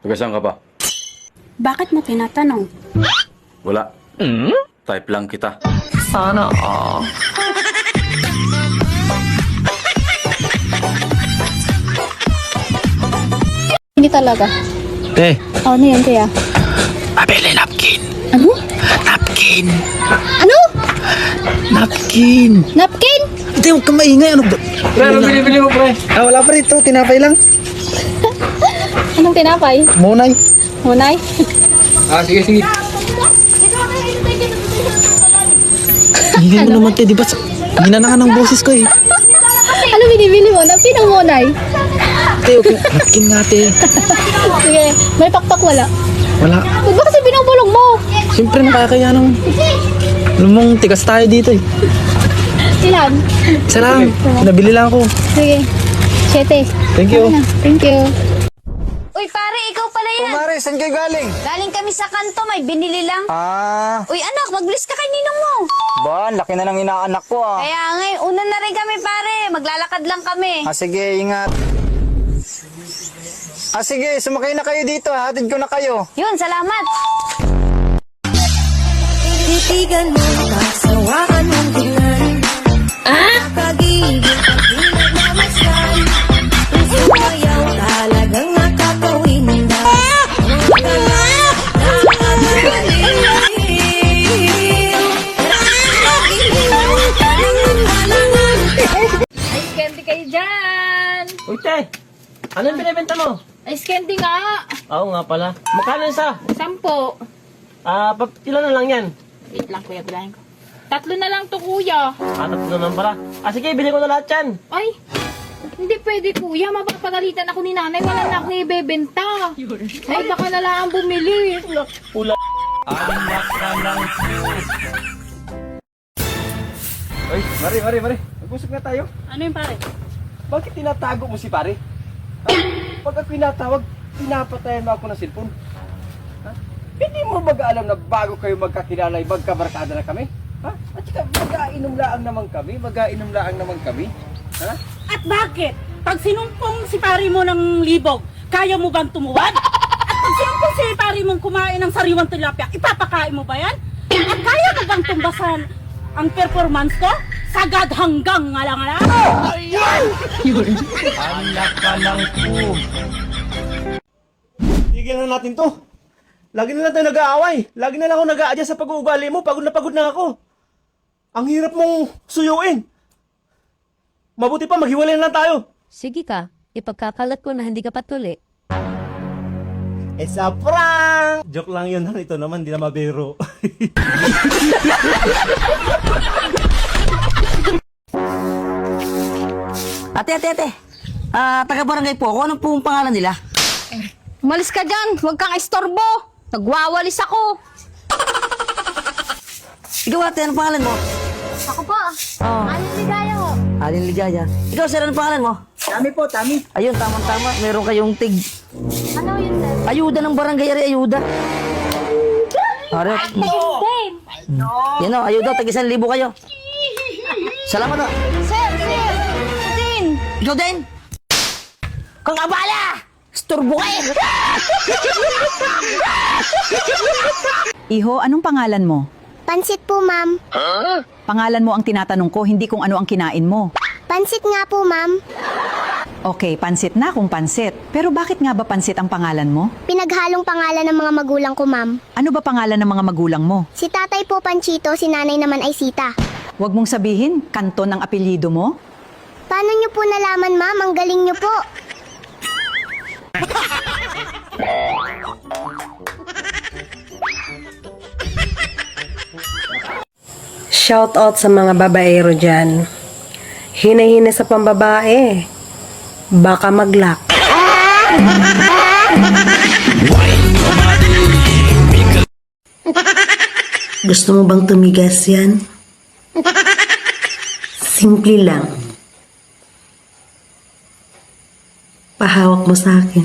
Taga saan ka ba? Bakit mo tinatanong? Wala. Type lang kita. Sana all. Hindi talaga. Te, Oh, ano yan, kuya? pabili napkin. Ano? Napkin. Ano? Napkin. Napkin? Hindi, huwag kang maingay. Ano ba? Pre, ano binibili mo, pre? Ah, wala pa rito. Tinapay lang. Anong tinapay? Monay. Hunay? Ah, sige, sige. Ingay mo naman, te. Di ba? Ginana ka ng boses ko eh. Ano binibili mo? Napkin o hunay? Te, huwag kang... Napkin nga, te. Sige, may pakpak wala. Wala. Ba't ba kasi binubulong mo? Siyempre, nakakaya nung... Alam mong tigas tayo dito eh. Ilan? Isa lang. Nabili lang ako. Sige. 7. Thank you. Thank you. Uy, pare, ikaw pala yan. Mare, saan kayo galing? Galing kami sa kanto, may binili lang. Ah, Uy, anak, mag-bless ka kay ninong mo. ba, laki na ng inaanak ko ah. Kaya nga, una na rin kami, pare. Maglalakad lang kami. Ah, sige, ingat. Ah, sige, sumakay na kayo dito. Hatid ko na kayo. Yun, salamat. Titigan mo, pasawakan mong tingnan. Nakakagigil pag di nagmamasdan. Puso ayaw talagang nakakawin na. Ice candy kayo dyan! Uy, te! Ano yung binibenta mo? Ice candy nga! Oo nga pala. Magkano isa? 10. Ilan na lang yan? Wait lang kuya, bilangin ko. 3 na lang to kuya. Tatlo na lang pala. Ah, sige, bili ko na lahat yan. Ay, hindi pwede kuya. Mapapagalitan ako ni nanay. Wala na akong ibebenta. Ay, baka na lang ang bumili. Pula. Uy, Mari. Mag-usap na tayo. Ano yung pare? Bakit tinatago mo si pare? Ha? Pag ako pinatawag, pinapatayan mo ako ng cellphone. Ha? Hindi mo alam na bago kayo magkakilala ay magkabarkada na kami? Ha? At saka mag-ainom laang naman kami. Ha? At bakit? Pag sinumpong si pari mo ng libog, kaya mo bang tumuwad? At pag sinumpong si pari mong kumain ng sariwang tilapia, ipapakain mo ba yan? At kaya mo bang tumbasan ang performance ko? Sagad hanggang ngalang-ala? Tigil na natin to. Lagi na lang tayo nag-aaway. Lagi na lang ako nag-aadya sa pag-uugali mo. Pagod na ako. Ang hirap mong suyuin. Mabuti pa, maghiwalay na lang tayo. Sige ka, ipagkakalat ko na hindi ka patuli. It's a prank! Joke lang yun. Ito naman, di na mabiro. Ate. Taga-barangay po ako. Anong pong pangalan nila? Umalis ka dyan. Huwag kang istorbo. Nagwawalis ako. Ikaw ate, anong pangalan mo? Ako po. Oh. Anong ligaya ko? Alin Ligaya. Ikaw sir, anong pangalan mo? Tami po, Tami. Ayun, tama. Meron kayong tig. Ano yun, sir? Ayuda ng barangay, ayuda. Are. Dave. Yan o, ayuda, tag-1,000 kayo. Salamat o. Sir. Din. Ikaw din? Kung abala! Storbo kayo! Iho, anong pangalan mo? Pansit po, ma'am. Pangalan mo ang tinatanong ko, hindi kung ano ang kinain mo. Pansit nga po, ma'am. Okay, pansit na kung pansit. Pero bakit nga ba pansit ang pangalan mo? Pinaghalong pangalan ng mga magulang ko, ma'am. Ano ba pangalan ng mga magulang mo? Si tatay po Panchito, si nanay naman ay Sita. Huwag mong sabihin, kanton ng apelyido mo? Paano niyo po nalaman, ma'am? Ang galing niyo po. Shout out sa mga babaero dyan. Hina-hina sa pambabae. Baka maglak. Gusto mo bang tumigas yan? Simple lang. Pahawak mo sa akin.